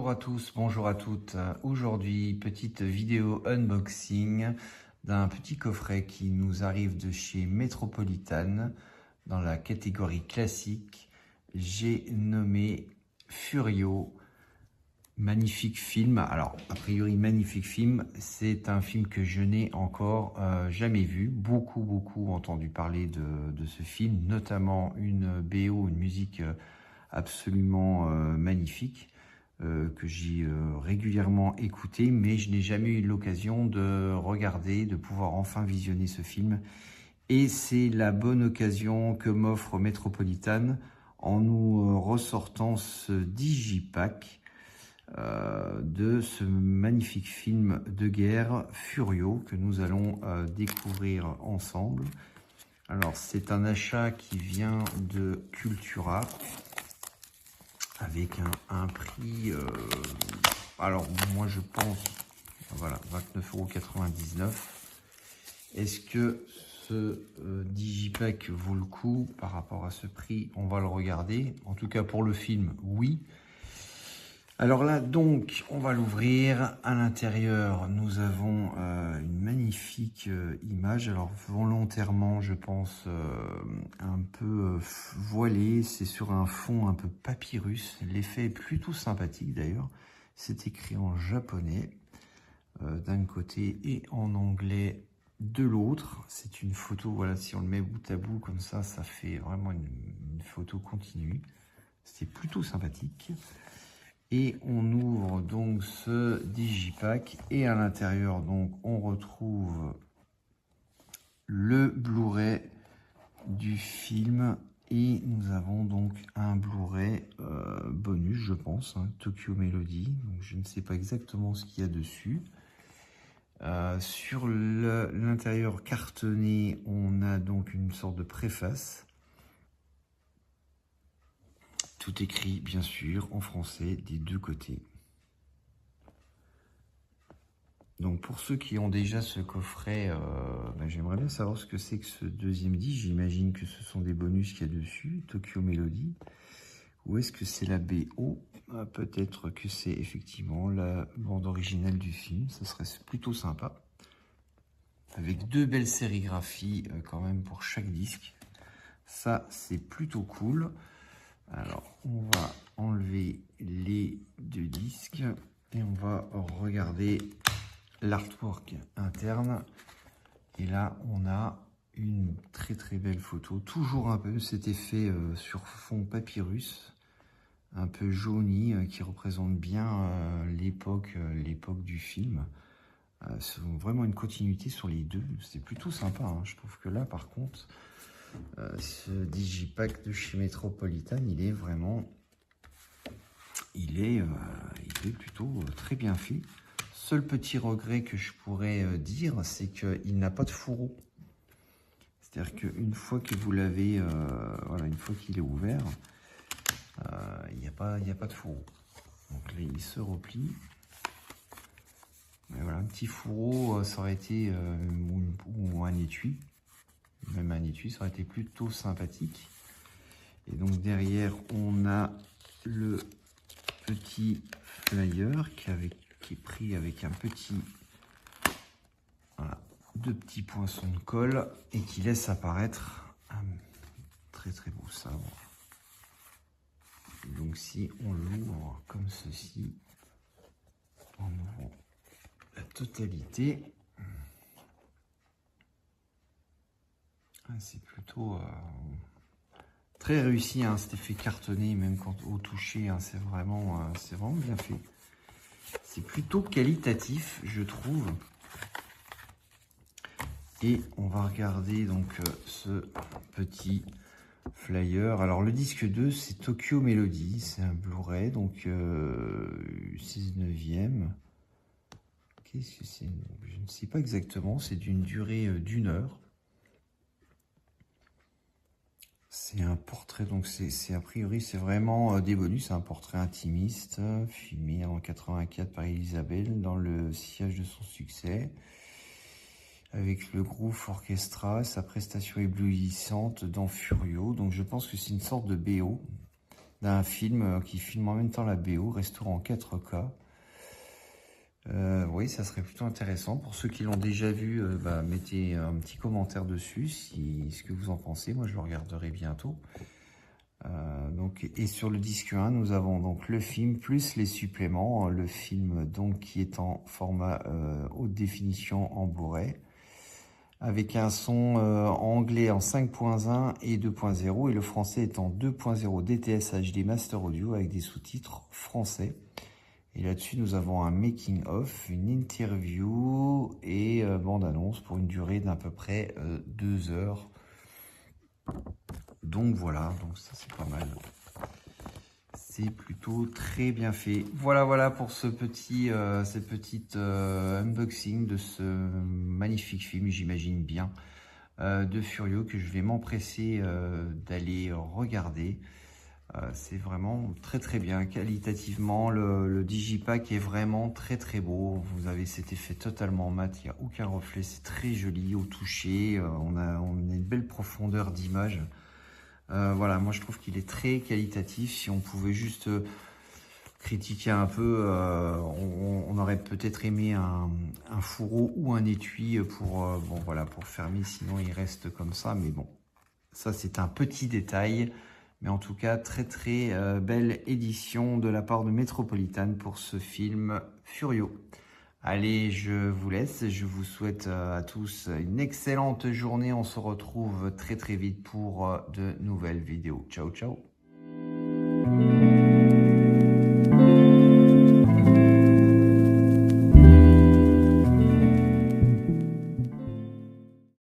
Bonjour à tous, bonjour à toutes. Aujourd'hui, petite vidéo unboxing d'un petit coffret qui nous arrive de chez Metropolitan dans la catégorie classique. J'ai nommé Furio. Magnifique film. Alors, a priori, magnifique film. C'est un film que je n'ai encore jamais vu. Beaucoup entendu parler de ce film, notamment une BO, une musique absolument magnifique. Que j'ai régulièrement écouté, mais je n'ai jamais eu l'occasion de regarder, de pouvoir enfin visionner ce film. Et c'est la bonne occasion que m'offre Metropolitan en nous ressortant ce digipack de ce magnifique film de guerre Furio que nous allons découvrir ensemble. Alors c'est un achat qui vient de Cultura avec un prix, alors moi je pense, voilà, 29,99 €. Est-ce que ce digipack vaut le coup par rapport à ce prix? On va le regarder. En tout cas pour le film, oui. Alors là, donc, on va l'ouvrir. À l'intérieur, nous avons une magnifique image. Alors, volontairement, je pense, un peu voilée. C'est sur un fond un peu papyrus. L'effet est plutôt sympathique, d'ailleurs. C'est écrit en japonais d'un côté et en anglais de l'autre. C'est une photo, voilà, si on le met bout à bout, comme ça fait vraiment une photo continue. C'est plutôt sympathique. Et on ouvre donc ce digipack et à l'intérieur donc on retrouve le Blu-ray du film et nous avons donc un Blu-ray bonus, je pense, hein, Tokyo Melody. Donc je ne sais pas exactement ce qu'il y a dessus. Sur l'intérieur cartonné, on a donc une sorte de préface. Tout écrit, bien sûr, en français, des deux côtés. Donc, pour ceux qui ont déjà ce coffret, j'aimerais bien savoir ce que c'est que ce deuxième disque. J'imagine que ce sont des bonus qu'il y a dessus, Tokyo Melody. Ou est-ce que c'est la BO? Peut-être que c'est effectivement la bande originale du film. Ça serait plutôt sympa. Avec deux belles sérigraphies quand même pour chaque disque. Ça, c'est plutôt cool. Alors, on va enlever les deux disques et on va regarder l'artwork interne. Et là, on a une très belle photo. Toujours un peu cet effet sur fond papyrus, un peu jauni, qui représente bien l'époque du film. C'est vraiment une continuité sur les deux. C'est plutôt sympa, hein. Je trouve que là, par contre, ce digipack de chez Metropolitan, il est vraiment, il est plutôt très bien fait. Seul petit regret que je pourrais dire, c'est qu'il n'a pas de fourreau. C'est-à-dire qu'une fois que vous l'avez, voilà, une fois qu'il est ouvert, il n'y a pas de fourreau. Donc là, il se replie. Mais voilà, un petit fourreau, ça aurait été, ou un étui. Même un étui, ça aurait été plutôt sympathique. Et donc derrière, on a le petit flyer qui est pris avec un petit, voilà, deux petits poinçons de colle et qui laisse apparaître un très beau sabre. Donc si on l'ouvre comme ceci, on ouvre la totalité. C'est plutôt très réussi, hein, cet effet cartonné, même quand au toucher, hein, c'est vraiment bien fait. C'est plutôt qualitatif, je trouve. Et on va regarder donc ce petit flyer. Alors le disque 2, c'est Tokyo Melody, c'est un Blu-ray, donc 6/9. Qu'est-ce que c'est? Je ne sais pas exactement, c'est d'une durée d'1 heure. C'est un portrait, donc c'est a priori, c'est vraiment des bonus. C'est un portrait intimiste, filmé en 84 par Elisabeth dans le sillage de son succès. Avec le groupe Orchestra, sa prestation éblouissante dans Furio. Donc je pense que c'est une sorte de BO. d'un film qui filme en même temps la BO, restaurant 4K. Oui, ça serait plutôt intéressant. Pour ceux qui l'ont déjà vu, mettez un petit commentaire dessus, ce que vous en pensez. Moi, je le regarderai bientôt. Et sur le disque 1, nous avons donc le film plus les suppléments. Le film donc qui est en format haute définition en Blu-ray, avec un son anglais en 5.1 et 2.0 et le français est en 2.0 DTS HD Master Audio avec des sous-titres français. Et là-dessus, nous avons un making-of, une interview et bande-annonce pour une durée d'à peu près 2 heures. Donc voilà, donc ça c'est pas mal. C'est plutôt très bien fait. Voilà pour ce petit unboxing de ce magnifique film, j'imagine bien, de Furio que je vais m'empresser d'aller regarder. C'est vraiment très bien qualitativement. Le digipack est vraiment très beau. Vous avez cet effet totalement mat, il n'y a aucun reflet, c'est très joli au toucher. On a une belle profondeur d'image. Voilà, moi je trouve qu'il est très qualitatif. Si on pouvait juste critiquer un peu, on aurait peut-être aimé un fourreau ou un étui pour fermer, sinon il reste comme ça. Mais bon, ça c'est un petit détail. Mais en tout cas, très belle édition de la part de Metropolitan pour ce film Furio. Allez, je vous laisse. Je vous souhaite à tous une excellente journée. On se retrouve très vite pour de nouvelles vidéos. Ciao.